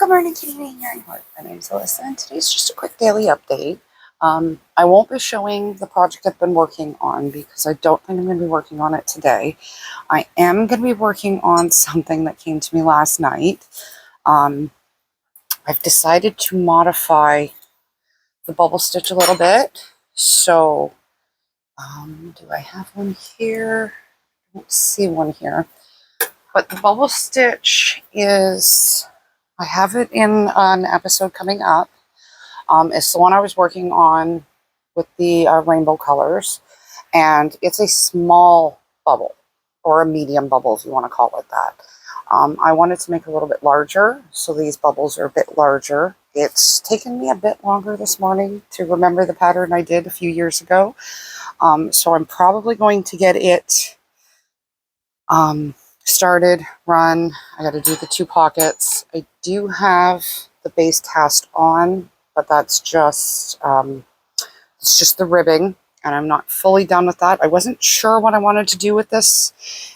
Good morning, Kitty Rain Yarn Heart. My name's Alyssa, and today's just a quick daily update. I won't be showing the project I've been working on because I don't think I'm going to be working on it today. I am going to be working on something that came to me last night. I've decided to modify the bubble stitch a little bit. So, do I have one here? I don't see one here. But the bubble stitch is... I have it in an episode coming up. It's the one I was working on with the rainbow colors. And it's a small bubble, or a medium bubble if you want to call it that. I wanted to make it a little bit larger, so these bubbles are a bit larger. It's taken me a bit longer this morning to remember the pattern I did a few years ago. So I'm probably going to get it started, run. I got to do the 2 pockets. I do have the base cast on, but that's just it's just the ribbing, and I'm not fully done with that. I wasn't sure what I wanted to do with this,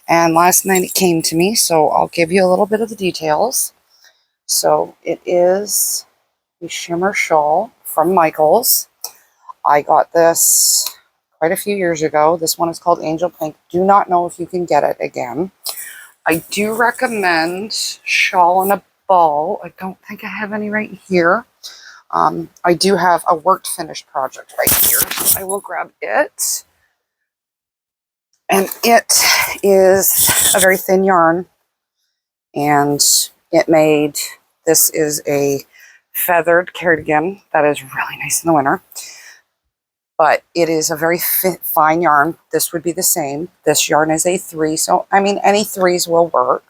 and last night it came to me, so I'll give you a little bit of the details. So it is a shimmer shawl from Michaels. I got this quite a few years ago. This one is called Angel Pink. Do not know if you can get it again. I do recommend shawl and a ball. I don't think I have any right here. I do have a worked finished project right here. I will grab it. And it is a very thin yarn. And it made, this is a feathered cardigan that is really nice in the winter. But it is a very fine yarn. This would be the same. This yarn is a 3, so I mean any 3s will work.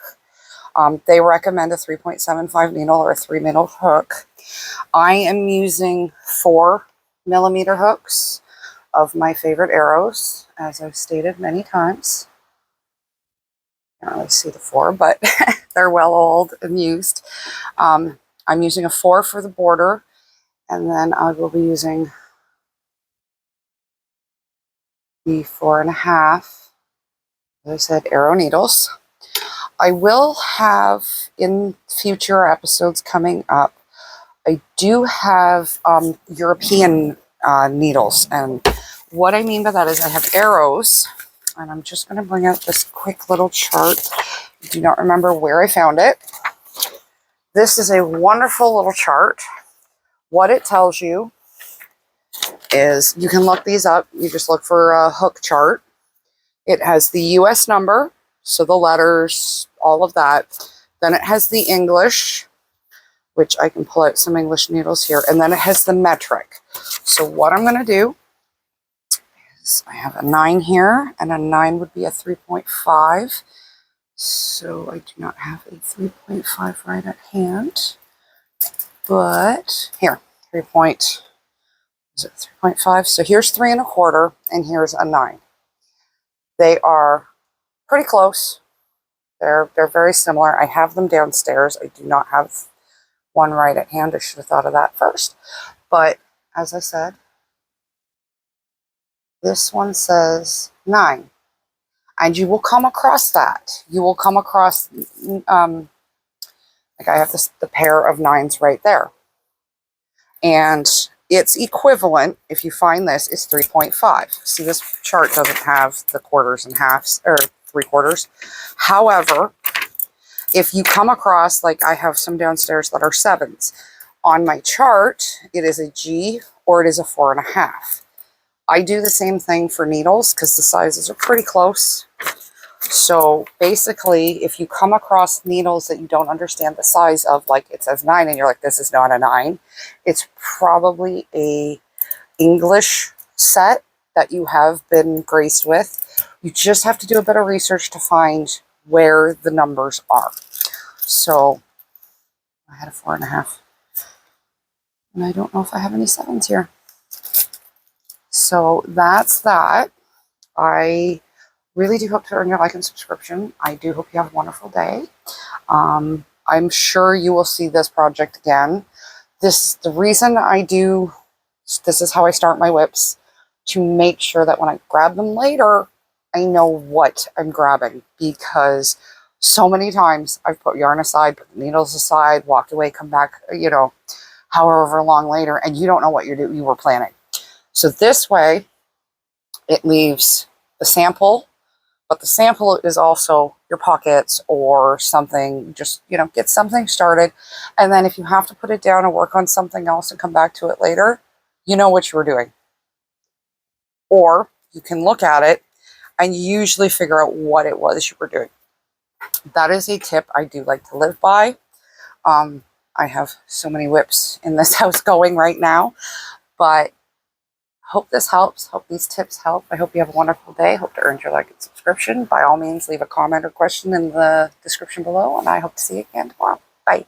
They recommend a 3.75 needle or a 3 needle hook. I am using 4mm hooks of my favorite arrows, as I've stated many times. I can't really see the 4, but they're well old and used. I'm using a 4 for the border, and then I will be using the 4.5, as I said, arrow needles. I will have, in future episodes coming up, I do have European needles. And what I mean by that is I have arrows, and I'm just going to bring out this quick little chart. I do not remember where I found it. This is a wonderful little chart. What it tells you is, you can look these up. You just look for a hook chart. It has the US number, so the letters, all of that. Then it has the English, which I can pull out some English needles here. And then it has the metric. So what I'm going to do is, I have a 9 here, and a 9 would be a 3.5. So I do not have a 3.5 right at hand. But here, 3.5. So here's 3 1/4, and here's a 9. They are pretty close. They're very similar. I have them downstairs. I do not have one right at hand. I should have thought of that first. But as I said, this one says 9. And you will come across that. You will come across, like I have the pair of 9s right there. And its equivalent, if you find this, is 3.5. See, this chart doesn't have the quarters and halves, or 3/4. However, if you come across, like I have some downstairs that are 7s, on my chart, it is a G or it is a 4.5. I do the same thing for needles because the sizes are pretty close. So basically, if you come across needles that you don't understand the size of, like it says 9 and you're like, this is not a 9, it's probably a English set that you have been graced with. You just have to do a bit of research to find where the numbers are. So I had a 4.5, and I don't know if I have any 7s here. So that's that. I really do hope to earn your like and subscription. I do hope you have a wonderful day. I'm sure you will see this project again. The reason I do, this is how I start my whips, to make sure that when I grab them later, I know what I'm grabbing, because So many times I've put yarn aside, put the needles aside, walked away, come back, you know, however long later, and you don't know what you were planning. So this way, it leaves the sample, but the sample is also your pockets or something, just, you know, get something started. And then if you have to put it down and work on something else and come back to it later, you know what you were doing. Or you can look at it and usually figure out what it was you were doing. That is a tip I do like to live by. I have so many whips in this house going right now, but hope this helps. Hope these tips help. I hope you have a wonderful day. Hope to earn your like and subscription. By all means, leave a comment or question in the description below, and I hope to see you again tomorrow. Bye.